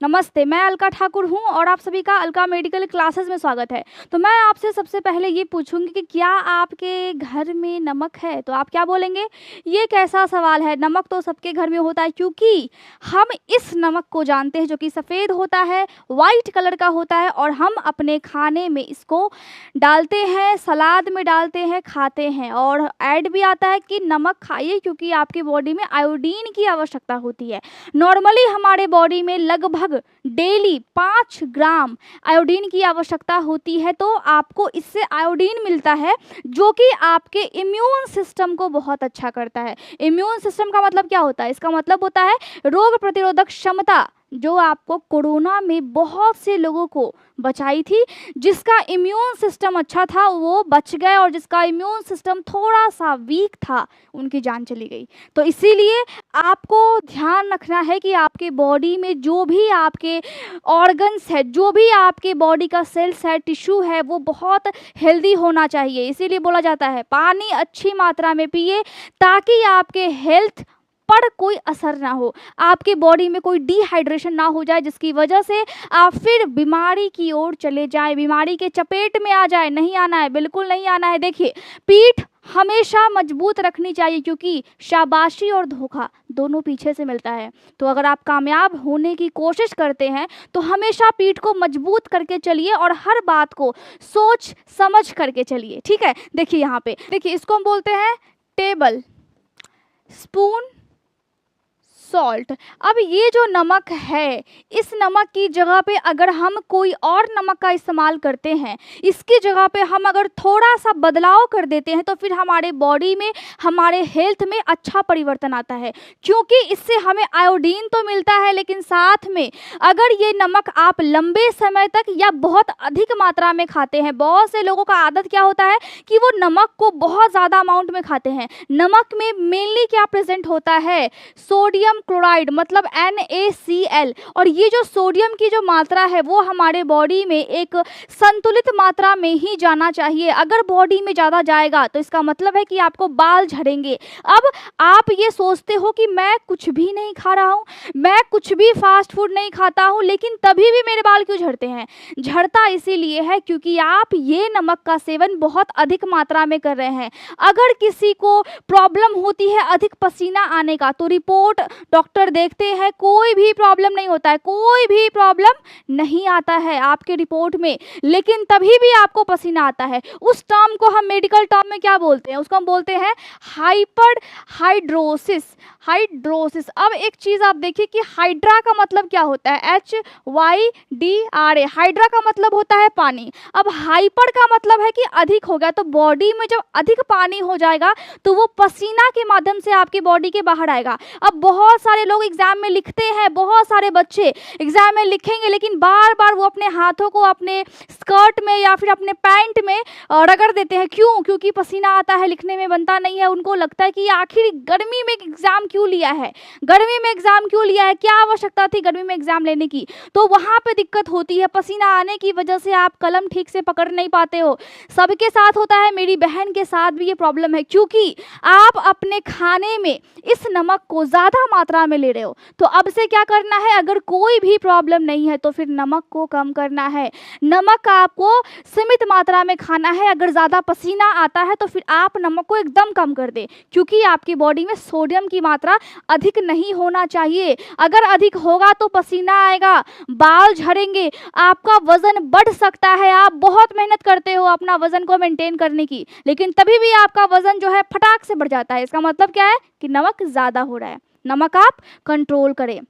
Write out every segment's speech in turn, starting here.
नमस्ते, मैं अलका ठाकुर हूँ और आप सभी का अलका मेडिकल क्लासेस में स्वागत है। तो मैं आपसे सबसे पहले ये पूछूँगी कि क्या आपके घर में नमक है? तो आप क्या बोलेंगे? ये कैसा सवाल है? नमक तो सबके घर में होता है क्योंकि हम इस नमक को जानते हैं जो कि सफ़ेद होता है, वाइट कलर का होता है और हम अपने खाने में इसको डालते हैं, सलाद में डालते हैं, खाते हैं और ऐड भी आता है कि नमक खाइए क्योंकि आपकी बॉडी में आयोडीन की आवश्यकता होती है। नॉर्मली हमारे बॉडी में लगभग डेली 5 ग्राम आयोडीन की आवश्यकता होती है, तो आपको इससे आयोडीन मिलता है जो कि आपके इम्यून सिस्टम को बहुत अच्छा करता है। इम्यून सिस्टम का मतलब क्या होता है? इसका मतलब होता है रोग प्रतिरोधक क्षमता, जो आपको कोरोना में बहुत से लोगों को बचाई थी। जिसका इम्यून सिस्टम अच्छा था वो बच गए और जिसका इम्यून सिस्टम थोड़ा सा वीक था उनकी जान चली गई। तो इसीलिए आपको ध्यान रखना है कि आपके बॉडी में जो भी आपके ऑर्गन्स है, जो भी आपके बॉडी का सेल्स है, टिश्यू है, वो बहुत हेल्दी होना चाहिए। इसीलिए बोला जाता है पानी अच्छी मात्रा में पिए ताकि आपके हेल्थ पर कोई असर ना हो, आपके बॉडी में कोई डिहाइड्रेशन ना हो जाए जिसकी वजह से आप फिर बीमारी की ओर चले जाए, बीमारी के चपेट में आ जाए। नहीं आना है, बिल्कुल नहीं आना है। देखिए, पीठ हमेशा मजबूत रखनी चाहिए क्योंकि शाबाशी और धोखा दोनों पीछे से मिलता है। तो अगर आप कामयाब होने की कोशिश करते हैं तो हमेशा पीठ को मजबूत करके चलिए और हर बात को सोच समझ करके चलिए। ठीक है, देखिए यहाँ पे देखिए, इसको हम बोलते हैं टेबल स्पून सॉल्ट। अब ये जो नमक है, इस नमक की जगह पे अगर हम कोई और नमक का इस्तेमाल करते हैं, इसकी जगह पे हम अगर थोड़ा सा बदलाव कर देते हैं तो फिर हमारे बॉडी में, हमारे हेल्थ में अच्छा परिवर्तन आता है। क्योंकि इससे हमें आयोडीन तो मिलता है, लेकिन साथ में अगर ये नमक आप लंबे समय तक या बहुत अधिक मात्रा में खाते हैं, बहुत से लोगों का आदत क्या होता है कि वो नमक को बहुत ज़्यादा अमाउंट में खाते हैं। नमक में मेनली क्या प्रेजेंट होता है? सोडियम क्लोराइड, मतलब NaCl। और ये जो सोडियम की जो मात्रा है वो हमारे बॉडी में एक संतुलित मात्रा में ही जाना चाहिए। अगर बॉडी में ज़्यादा जाएगा तो इसका मतलब है कि आपको बाल झड़ेंगे। अब आप ये सोचते हो कि मैं कुछ भी नहीं खा रहा हूँ, मैं कुछ भी फास्ट फूड नहीं खाता हूँ, लेकिन तभी भी मेरे बाल क्यों झड़ते हैं? झड़ता इसीलिए है क्योंकि आप ये नमक का सेवन बहुत अधिक मात्रा में कर रहे हैं। अगर किसी को प्रॉब्लम होती है अधिक पसीना आने का तो रिपोर्ट डॉक्टर देखते हैं, कोई भी प्रॉब्लम नहीं होता है, कोई भी प्रॉब्लम नहीं आता है आपके रिपोर्ट में, लेकिन तभी भी आपको पसीना आता है। उस टर्म को हम मेडिकल टर्म में क्या बोलते हैं? उसको हम बोलते हैं हाइपर हाइड्रोसिस। हाइड्रोसिस। अब एक चीज़ आप देखिए कि हाइड्रा का मतलब क्या होता है? HYDRA। हाइड्रा का मतलब होता है पानी। अब हाइपर का मतलब है कि अधिक हो गया। तो बॉडी में जब अधिक पानी हो जाएगा तो वो पसीना के माध्यम से आपकी बॉडी के बाहर आएगा। अब बहुत सारे लोग एग्जाम में लिखते हैं, बहुत सारे बच्चे एग्जाम में लिखेंगे, लेकिन बार बार वो अपने हाथों को अपने स्कर्ट में या फिर अपने पैंट में रगड़ देते हैं। क्यों? क्योंकि पसीना आता है, लिखने में बनता नहीं है। उनको लगता है कि आखिर गर्मी में एग्जाम क्यों लिया है, गर्मी में एग्जाम क्यों लिया है, क्या आवश्यकता थी गर्मी में एग्जाम लेने की? तो वहाँ पे दिक्कत होती है। पसीना आने की वजह से आप कलम ठीक से पकड़ नहीं पाते हो। सबके साथ होता है, मेरी बहन के साथ भी ये प्रॉब्लम है क्योंकि आप अपने खाने में इस नमक को ज़्यादा मात्रा में ले रहे हो। तो अब से क्या करना है? अगर कोई भी प्रॉब्लम नहीं है तो फिर नमक को कम करना है। नमक आपको सीमित मात्रा में खाना है। अगर ज़्यादा पसीना आता है तो फिर आप नमक को एकदम कम कर दें क्योंकि आपकी बॉडी में सोडियम की मात्रा अधिक नहीं होना चाहिए। अगर अधिक होगा तो पसीना आएगा, बाल झड़ेंगे, आपका वजन बढ़ सकता है। आप बहुत मेहनत करते हो अपना वजन को मेंटेन करने की, लेकिन तभी भी आपका वजन जो है फटाक से बढ़ जाता है। इसका मतलब क्या है कि नमक ज़्यादा हो रहा है। नमक आप कंट्रोल करें।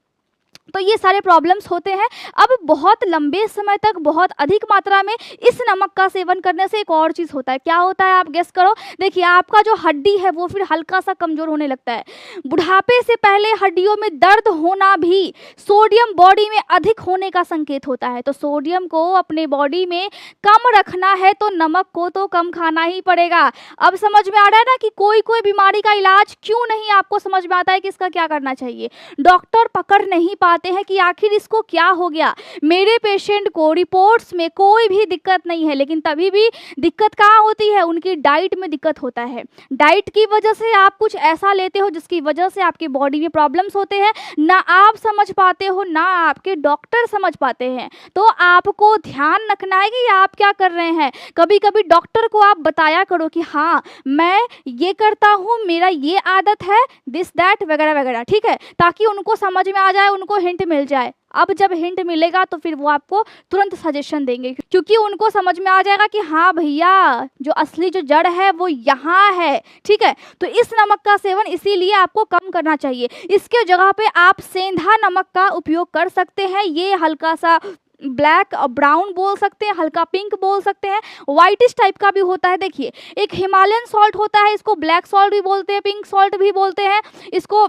तो ये सारे प्रॉब्लम्स होते हैं। अब बहुत लंबे समय तक बहुत अधिक मात्रा में इस नमक का सेवन करने से एक और चीज़ होता है। क्या होता है आप गेस करो? देखिए, आपका जो हड्डी है वो फिर हल्का सा कमज़ोर होने लगता है। बुढ़ापे से पहले हड्डियों में दर्द होना भी सोडियम बॉडी में अधिक होने का संकेत होता है। तो सोडियम को अपने बॉडी में कम रखना है तो नमक को तो कम खाना ही पड़ेगा। अब समझ में आ रहा है ना कि कोई कोई बीमारी का इलाज क्यों नहीं आपको समझ में आता है कि इसका क्या करना चाहिए? डॉक्टर पकड़ नहीं पाते पाते हैं कि आखिर इसको क्या हो गया। मेरे पेशेंट को रिपोर्ट्स में कोई भी दिक्कत नहीं है, लेकिन तभी भी दिक्कत कहाँ होती है, उनकी डाइट में दिक्कत होता है। डाइट की वजह से आप कुछ ऐसा लेते हो जिसकी वजह से आपकी बॉडी में प्रॉब्लम्स होते हैं, ना आप समझ पाते हो ना आपके डॉक्टर समझ पाते हैं। तो आपको ध्यान रखना है कि आप क्या कर रहे हैं। कभी कभी डॉक्टर को आप बताया करो कि हाँ मैं ये करता हूँ, मेरा ये आदत है, दिस दैट वगैरह वगैरह, ठीक है, ताकि उनको समझ में आ जाए, उनको हिंट मिल जाए। अब जब हिंट मिलेगा तो फिर वो आपको तुरंत सजेशन देंगे, क्योंकि उनको समझ में आ जाएगा कि हाँ भैया जो असली जो जड़ है वो यहाँ है, ठीक है। तो इस नमक का सेवन इसीलिए आपको कम करना चाहिए। इसके जगह पे आप सेंधा नमक का उपयोग कर सकते हैं। ये हल्का सा ब्लैक और ब्राउन बोल सकते हैं, हल्का पिंक बोल सकते हैं, व्हाइटिश टाइप का भी होता है। देखिए एक हिमालयन सॉल्ट होता है, इसको ब्लैक सॉल्ट भी बोलते हैं, पिंक सॉल्ट भी बोलते हैं, इसको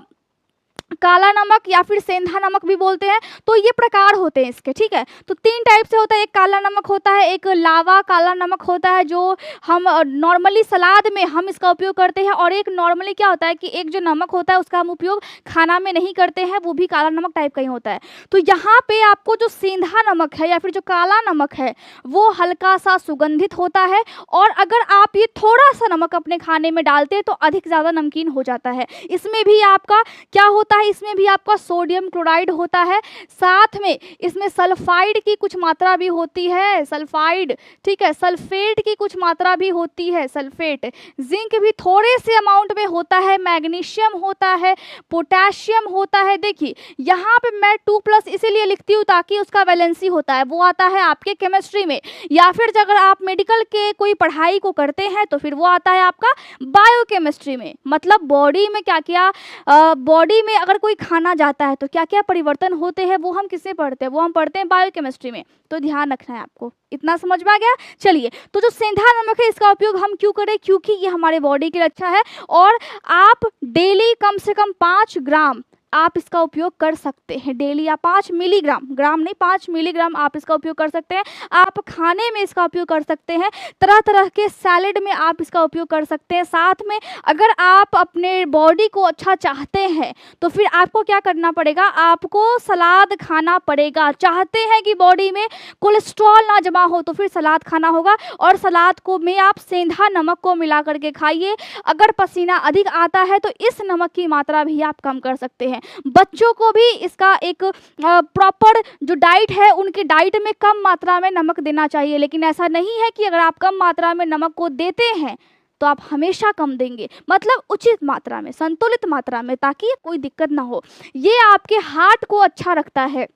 काला नमक या फिर सेंधा नमक भी बोलते हैं। तो ये प्रकार होते हैं इसके, ठीक है। तो 3 टाइप से होता है, एक काला नमक होता है, एक लावा काला नमक होता है जो हम नॉर्मली सलाद में हम इसका उपयोग करते हैं, और एक नॉर्मली क्या होता है कि एक जो नमक होता है उसका हम उपयोग खाना में नहीं करते हैं, वो भी काला नमक टाइप का ही होता है। तो यहाँ पे आपको जो सेंधा नमक है या फिर जो काला नमक है वो हल्का सा सुगंधित होता है, और अगर आप ये थोड़ा सा नमक अपने खाने में डालते हैं तो अधिक ज़्यादा नमकीन हो जाता है। इसमें भी आपका क्या होता है, इसमें भी आपका सोडियम क्लोराइड होता है, साथ में इसमें सल्फाइड की कुछ मात्रा भी होती है, सल्फाइड, ठीक है, सल्फेट की कुछ मात्रा भी होती है, सल्फेट, जिंक भी थोड़े से अमाउंट में होता है, मैग्नीशियम होता है, पोटेशियम होता है। देखिए यहाँ पे मैं 2+ इसीलिए लिखती हूँ ताकि उसका वैलेंसी होता है वो आता है आपके केमिस्ट्री में, या फिर अगर आप मेडिकल के कोई पढ़ाई को करते हैं तो फिर वो आता है आपका बायोकेमिस्ट्री में। मतलब बॉडी में क्या क्या, बॉडी में अगर कोई खाना जाता है तो क्या क्या परिवर्तन होते हैं वो हम किसमें पढ़ते हैं, वो हम पढ़ते हैं बायोकेमिस्ट्री में। तो ध्यान रखना है आपको। इतना समझ में आ गया। चलिए, तो जो सेंधा नमक है इसका उपयोग हम क्यों करें, क्योंकि ये हमारे बॉडी के लिए अच्छा है, और आप डेली कम से कम 5 ग्राम आप इसका उपयोग कर सकते हैं डेली, या 5 मिलीग्राम, ग्राम नहीं 5 मिलीग्राम आप इसका उपयोग कर सकते हैं। आप खाने में इसका उपयोग कर सकते हैं, तरह तरह के सैलेड में आप इसका उपयोग कर सकते हैं। साथ में अगर आप अपने बॉडी को अच्छा चाहते हैं तो फिर आपको क्या करना पड़ेगा, आपको सलाद खाना पड़ेगा। चाहते हैं कि बॉडी में कोलेस्ट्रॉल ना जमा हो तो फिर सलाद खाना होगा, और सलाद को में आप सेंधा नमक को मिला करके खाइए। अगर पसीना अधिक आता है तो इस नमक की मात्रा भी आप कम कर सकते हैं। बच्चों को भी इसका एक प्रॉपर जो डाइट है उनकी डाइट में कम मात्रा में नमक देना चाहिए, लेकिन ऐसा नहीं है कि अगर आप कम मात्रा में नमक को देते हैं तो आप हमेशा कम देंगे, मतलब उचित मात्रा में, संतुलित मात्रा में, ताकि कोई दिक्कत ना हो। ये आपके हार्ट को अच्छा रखता है।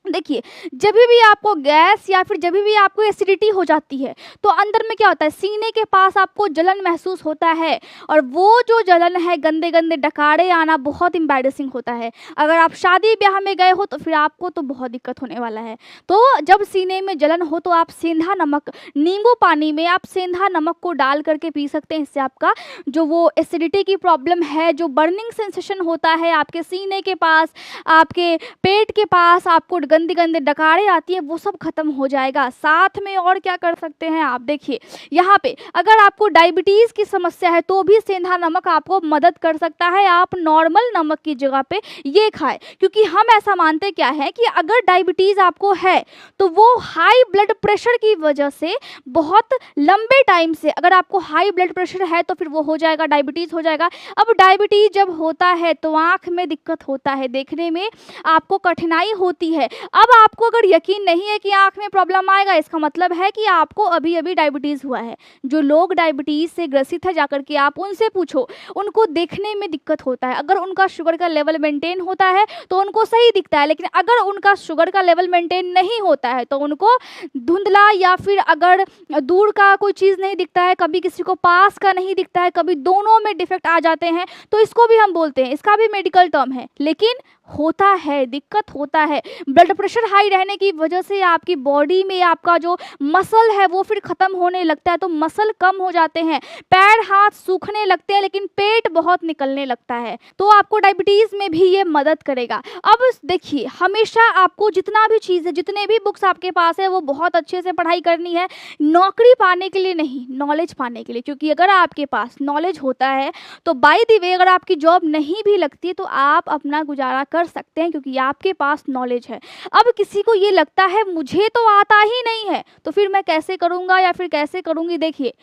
देखिए जब भी आपको गैस या फिर जब भी आपको एसिडिटी हो जाती है तो अंदर में क्या होता है, सीने के पास आपको जलन महसूस होता है, और वो जो जलन है, गंदे गंदे डकारे आना बहुत एम्बैरेसिंग होता है। अगर आप शादी ब्याह में गए हो तो फिर आपको तो बहुत दिक्कत होने वाला है। तो जब सीने में जलन हो तो आप सेंधा नमक, नींबू पानी में आप सेंधा नमक को डाल करके पी सकते हैं। इससे आपका जो वो एसिडिटी की प्रॉब्लम है, जो बर्निंग सेंसेशन होता है आपके सीने के पास, आपके पेट के पास, आपको गंदी गंदे डकारे आती है, वो सब खत्म हो जाएगा। साथ में और क्या कर सकते हैं आप, देखिए यहाँ पे अगर आपको डायबिटीज़ की समस्या है तो भी सेंधा नमक आपको मदद कर सकता है। आप नॉर्मल नमक की जगह पे ये खाएं, क्योंकि हम ऐसा मानते क्या है कि अगर डायबिटीज़ आपको है तो वो हाई ब्लड प्रेशर की वजह से बहुत लंबे टाइम से, अगर आपको हाई ब्लड प्रेशर है तो फिर वो हो जाएगा, डायबिटीज़ हो जाएगा। अब डायबिटीज़ जब होता है तो आँख में दिक्कत होता है, देखने में आपको कठिनाई होती है। अब आपको अगर यकीन नहीं है कि आँख में प्रॉब्लम आएगा, इसका मतलब है कि आपको अभी अभी डायबिटीज़ हुआ है। जो लोग डायबिटीज़ से ग्रसित है जाकर के आप उनसे पूछो, उनको देखने में दिक्कत होता है। अगर उनका शुगर का लेवल मेंटेन होता है तो उनको सही दिखता है, लेकिन अगर उनका शुगर का लेवल मेंटेन नहीं होता है तो उनको धुंधला, या फिर अगर दूर का कोई चीज़ नहीं दिखता है, कभी किसी को पास का नहीं दिखता है, कभी दोनों में डिफेक्ट आ जाते हैं, तो इसको भी हम बोलते हैं, इसका भी मेडिकल टर्म है, लेकिन होता है, दिक्कत होता है। ब्लड प्रेशर हाई रहने की वजह से आपकी बॉडी में आपका जो मसल है वो फिर ख़त्म होने लगता है, तो मसल कम हो जाते हैं, पैर हाथ सूखने लगते हैं, लेकिन पेट बहुत निकलने लगता है। तो आपको डायबिटीज़ में भी ये मदद करेगा। अब देखिए, हमेशा आपको जितना भी चीज़ है, जितने भी बुक्स आपके पास है, वो बहुत अच्छे से पढ़ाई करनी है, नौकरी पाने के लिए नहीं, नॉलेज पाने के लिए। क्योंकि अगर आपके पास नॉलेज होता है तो बाय द वे अगर आपकी जॉब नहीं भी लगती है तो आप अपना गुजारा कर कर सकते हैं क्योंकि आपके पास नॉलेज है। अब किसी को ये लगता है मुझे तो आता ही नहीं है, तो फिर मैं कैसे करूँगा या फिर कैसे करूँगी। देखिए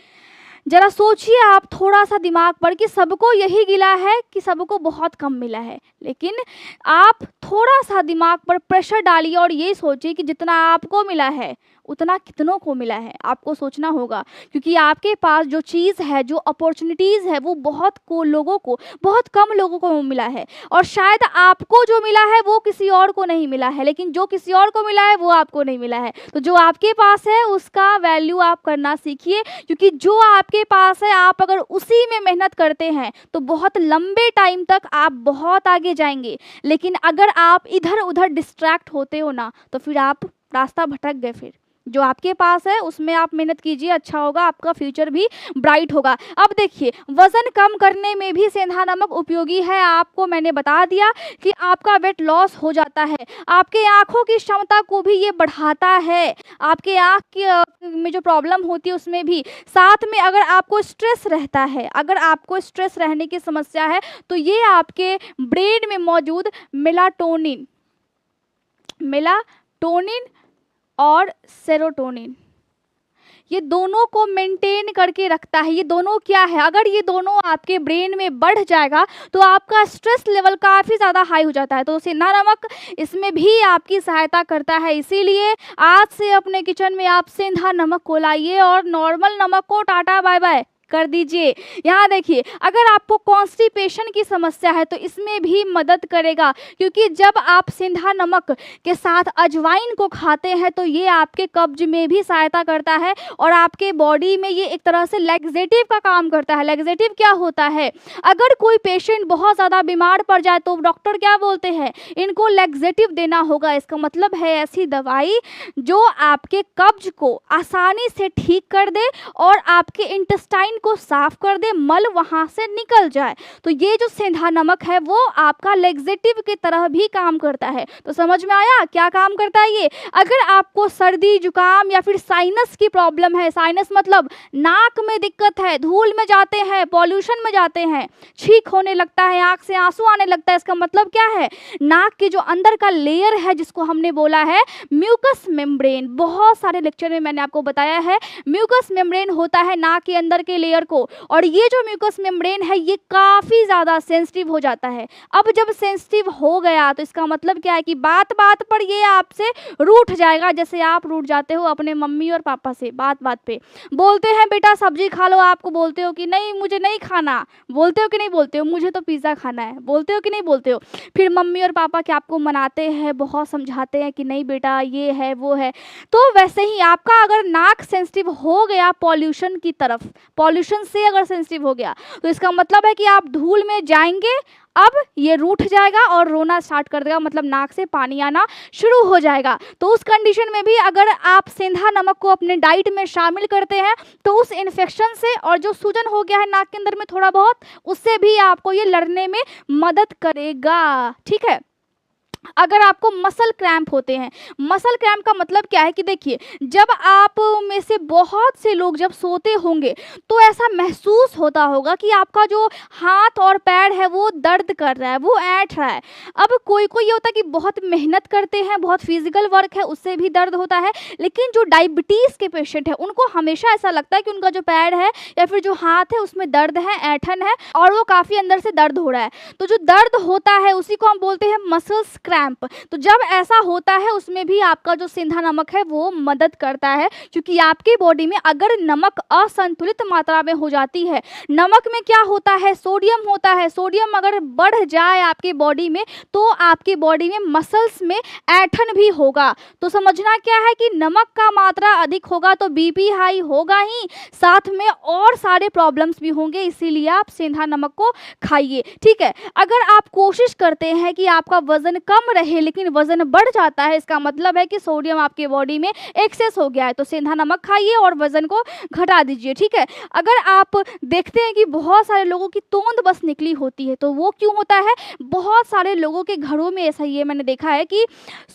जरा सोचिए आप थोड़ा सा दिमाग पर कि सबको यही गिला है कि सबको बहुत कम मिला है, लेकिन आप थोड़ा सा दिमाग पर प्रेशर डालिए और ये सोचिए कि जितना आपको मिला है उतना कितनों को मिला है। आपको सोचना होगा क्योंकि आपके पास जो चीज़ है, जो अपॉर्चुनिटीज़ है, वो बहुत कम लोगों को मिला है और शायद आपको जो मिला है वो किसी और को नहीं मिला है, लेकिन जो किसी और को मिला है वो आपको नहीं मिला है। तो जो आपके पास है उसका वैल्यू आप करना सीखिए, क्योंकि जो आपके पास है आप अगर उसी में मेहनत करते हैं तो बहुत लंबे टाइम तक आप बहुत आगे जाएंगे। लेकिन अगर आप इधर उधर डिस्ट्रैक्ट होते हो ना, तो फिर आप रास्ता भटक गए। फिर जो आपके पास है उसमें आप मेहनत कीजिए, अच्छा होगा, आपका फ्यूचर भी ब्राइट होगा। अब देखिए वज़न कम करने में भी सेंधा नमक उपयोगी है। आपको मैंने बता दिया कि आपका वेट लॉस हो जाता है, आपके आँखों की क्षमता को भी ये बढ़ाता है, आपके आँख की में जो प्रॉब्लम होती है उसमें भी। साथ में अगर आपको स्ट्रेस रहता है, अगर आपको स्ट्रेस रहने की समस्या है, तो ये आपके ब्रेन में मौजूद मेलाटोनिन और सेरोटोनिन, ये दोनों को मेंटेन करके रखता है। ये दोनों क्या है, अगर ये दोनों आपके ब्रेन में बढ़ जाएगा तो आपका स्ट्रेस लेवल काफ़ी ज़्यादा हाई हो जाता है। तो सेंधा नमक इसमें भी आपकी सहायता करता है। इसीलिए आज से अपने किचन में आप सेंधा नमक को लाइए और नॉर्मल नमक को टाटा बाय बाय कर दीजिए। यहाँ देखिए अगर आपको कॉन्स्टिपेशन की समस्या है तो इसमें भी मदद करेगा, क्योंकि जब आप सेंधा नमक के साथ अजवाइन को खाते हैं तो ये आपके कब्ज में भी सहायता करता है और आपके बॉडी में ये एक तरह से लैक्सेटिव का काम करता है। लैक्सेटिव क्या होता है, अगर कोई पेशेंट बहुत ज़्यादा बीमार पड़ जाए तो डॉक्टर क्या बोलते हैं, इनको लैक्सेटिव देना होगा। इसका मतलब है ऐसी दवाई जो आपके कब्ज को आसानी से ठीक कर दे और आपके इंटेस्टाइन को साफ कर दे, मल वहां से निकल जाए। तो ये जो सेंधा नमक है वो आपका लैक्सेटिव की तरह भी काम करता है। तो समझ में आया क्या काम करता है ये। अगर आपको सर्दी जुकाम या फिर साइनस की प्रॉब्लम है, साइनस मतलब नाक में दिक्कत है, धूल में जाते हैं, पॉल्यूशन में जाते हैं, छींक होने लगता है, आंख से आंसू आने लगता है, इसका मतलब क्या है, नाक के जो अंदर का लेयर है जिसको हमने बोला है म्यूकस मेम्ब्रेन, बहुत सारे लेक्चर में मैंने आपको बताया है म्यूकस मेम्ब्रेन होता है नाक के अंदर के लेयर को, और ये जो म्यूकस मेम्ब्रेन है ये काफ़ी ज़्यादा सेंसिटिव हो जाता है। अब जब सेंसिटिव हो गया तो इसका मतलब क्या है कि बात बात पर ये आपसे रूठ जाएगा, जैसे आप रूठ जाते हो अपने मम्मी और पापा से। बात बात पे बोलते हैं बेटा सब्जी खा लो, आपको बोलते हो कि नहीं मुझे नहीं खाना, बोलते हो कि नहीं बोलते हो, मुझे तो पिज़्ज़ा खाना है, बोलते हो कि नहीं बोलते हो। फिर मम्मी और पापा क्या आपको मनाते हैं, बहुत समझाते हैं कि नहीं बेटा ये है वो है। तो वैसे ही आपका अगर नाक सेंसिटिव हो गया पॉल्यूशन की तरफ, पॉल्यूशन से अगर सेंसिटिव हो गया तो इसका मतलब है कि आप धूल में जाएंगे, अब ये रूठ जाएगा और रोना स्टार्ट कर देगा, मतलब नाक से पानी आना शुरू हो जाएगा। तो उस कंडीशन में भी अगर आप सेंधा नमक को अपने डाइट में शामिल करते हैं तो उस इन्फेक्शन से और जो सूजन हो गया है नाक के अंदर में थोड़ा बहुत, उससे भी आपको ये लड़ने में मदद करेगा। ठीक है। अगर आपको मसल क्रैम्प होते हैं, मसल क्रैम्प का मतलब क्या है कि देखिए जब आप में से बहुत से लोग जब सोते होंगे तो ऐसा महसूस होता होगा कि आपका जो हाथ और पैर है वो दर्द कर रहा है, वो ऐंठ रहा है। अब कोई कोई ये होता है कि बहुत मेहनत करते हैं, बहुत फिजिकल वर्क है, उससे भी दर्द होता है। लेकिन जो डायबिटीज़ के पेशेंट है उनको हमेशा ऐसा लगता है कि उनका जो पैर है या फिर जो हाथ है उसमें दर्द है, ऐंठन है और वो काफ़ी अंदर से दर्द हो रहा है। तो जो दर्द होता है उसी को हम बोलते हैं मसल्स क्रैम्प। तो जब ऐसा होता है उसमें भी आपका जो सेंधा नमक है वो मदद करता है, क्योंकि आपकी बॉडी में अगर नमक असंतुलित मात्रा में हो जाती है, नमक में क्या होता है सोडियम होता है, सोडियम अगर बढ़ जाए आपकी बॉडी में तो आपकी बॉडी में मसल्स में ऐंठन भी होगा। तो समझना क्या है कि नमक का मात्रा अधिक होगा तो बीपी हाई होगा ही, साथ में और सारे प्रॉब्लम्स भी होंगे। इसीलिए आप सेंधा नमक को खाइए। ठीक है। अगर आप कोशिश करते हैं कि आपका वजन कम रहे लेकिन वजन बढ़ जाता है, इसका मतलब है कि सोडियम आपके बॉडी में एक्सेस हो गया है, तो सेंधा नमक खाइए और वजन को घटा दीजिए। ठीक है। अगर आप देखते हैं कि बहुत सारे लोगों की तोंद बस निकली होती है तो वो क्यों होता है, बहुत सारे लोगों के घरों में ऐसा ही है, मैंने देखा है कि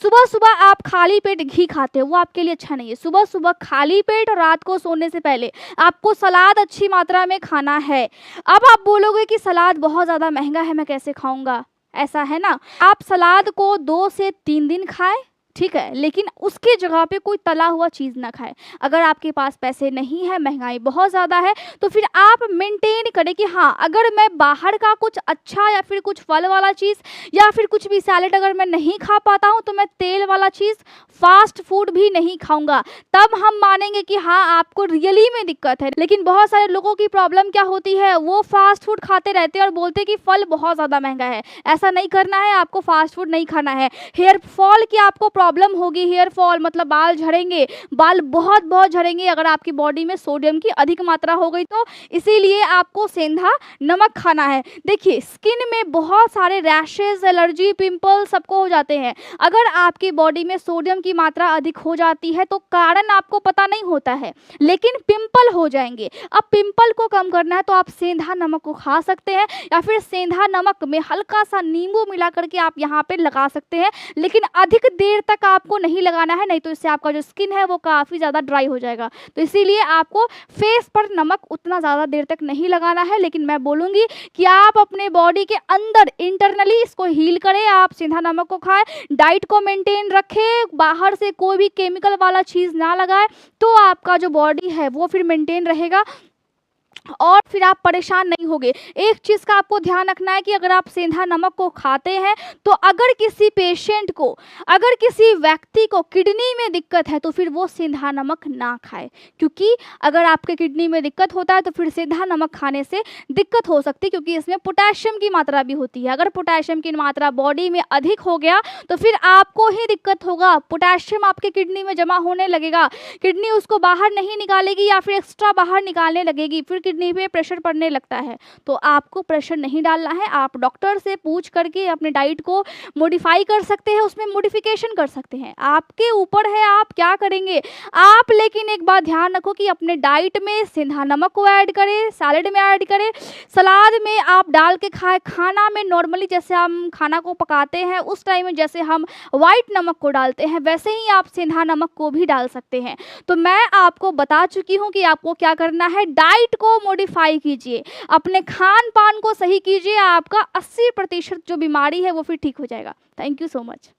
सुबह सुबह आप खाली पेट घी खाते हो, वो आपके लिए अच्छा नहीं है। सुबह सुबह खाली पेट और रात को सोने से पहले आपको सलाद अच्छी मात्रा में खाना है। अब आप बोलोगे कि सलाद बहुत ज़्यादा महंगा है, मैं कैसे खाऊंगा। ऐसा है ना। आप सलाद को 2 से 3 दिन खाएं, ठीक है, लेकिन उसकी जगह पे कोई तला हुआ चीज़ ना खाएं। अगर आपके पास पैसे नहीं है, महंगाई बहुत ज़्यादा है, तो फिर आप मेंटेन करें कि हाँ, अगर मैं बाहर का कुछ अच्छा या फिर कुछ फल वाला चीज़ या फिर कुछ भी सैलेड अगर मैं नहीं खा पाता हूँ, तो मैं तेल वाला चीज़, फास्ट फूड भी नहीं खाऊंगा। तब हम मानेंगे कि हाँ, आपको रियली में दिक्कत है। लेकिन बहुत सारे लोगों की प्रॉब्लम क्या होती है, वो फास्ट फूड खाते रहते हैं और बोलते हैं कि फल बहुत ज़्यादा महंगा है। ऐसा नहीं करना है, आपको फास्ट फूड नहीं खाना है। हेयर फॉल की आपको प्रॉब्लम होगी, हेयर फॉल मतलब बाल झड़ेंगे, बाल बहुत बहुत झड़ेंगे अगर आपकी बॉडी में सोडियम की अधिक मात्रा हो गई तो। इसीलिए आपको सेंधा नमक खाना है। देखिए, स्किन में बहुत सारे रैशेज, एलर्जी, पिंपल सबको हो जाते हैं। अगर आपकी बॉडी में सोडियम की मात्रा अधिक हो जाती है तो कारण आपको पता नहीं होता है, लेकिन पिंपल हो जाएंगे। अब पिंपल को कम करना है तो आप सेंधा नमक को खा सकते हैं, या फिर सेंधा नमक में हल्का सा नींबू मिला करके आप यहाँ पे लगा सकते हैं, लेकिन अधिक देर तक आपको नहीं लगाना है, नहीं तो इससे आपका जो स्किन है वो काफ़ी ज़्यादा ड्राई हो जाएगा। तो इसीलिए आपको फेस पर नमक उतना ज़्यादा देर तक नहीं लगाना है। लेकिन मैं बोलूँगी कि आप अपने बॉडी के अंदर इंटरनली इसको हील करें, आप सेंधा नमक को खाएं, डाइट को मेंटेन रखें, बाहर से कोई भी केमिकल वाला चीज़ ना लगाएं, तो आपका जो बॉडी है वो फिर मेंटेन रहेगा और फिर आप परेशान नहीं होगे। एक चीज़ का आपको ध्यान रखना है कि अगर आप सेंधा नमक को खाते हैं तो अगर किसी पेशेंट को, अगर किसी व्यक्ति को किडनी में दिक्कत है तो फिर वो सेंधा नमक ना खाए, क्योंकि अगर आपके किडनी में दिक्कत होता है तो फिर सेंधा नमक खाने से दिक्कत हो सकती है, क्योंकि इसमें पोटेशियम की मात्रा भी होती है। अगर पोटेशियम की मात्रा बॉडी में अधिक हो गया तो फिर आपको ही दिक्कत होगा। पोटेशियम आपके किडनी में जमा होने लगेगा, किडनी उसको बाहर नहीं निकालेगी या फिर एक्स्ट्रा बाहर निकालने लगेगी, फिर किडनी पे प्रेशर पड़ने लगता है। तो आपको प्रेशर नहीं डालना है, आप डॉक्टर से पूछ करके अपने डाइट को मॉडिफाई कर सकते हैं, उसमें मॉडिफिकेशन कर सकते हैं, आपके ऊपर है आप क्या करेंगे आप। लेकिन एक बात ध्यान रखो कि अपने डाइट में सेंधा नमक को ऐड करें, सैलेड में ऐड करें, सलाद में आप डाल के खाएं, खाना में नॉर्मली जैसे हम खाना को पकाते हैं उस टाइम में जैसे हम व्हाइट नमक को डालते हैं वैसे ही आप सेंधा नमक को भी डाल सकते हैं। तो मैं आपको बता चुकी हूँ कि आपको क्या करना है, डाइट को मॉडिफाई कीजिए, अपने खान पान को सही कीजिए, आपका 80% जो बीमारी है वो फिर ठीक हो जाएगा। Thank you so much.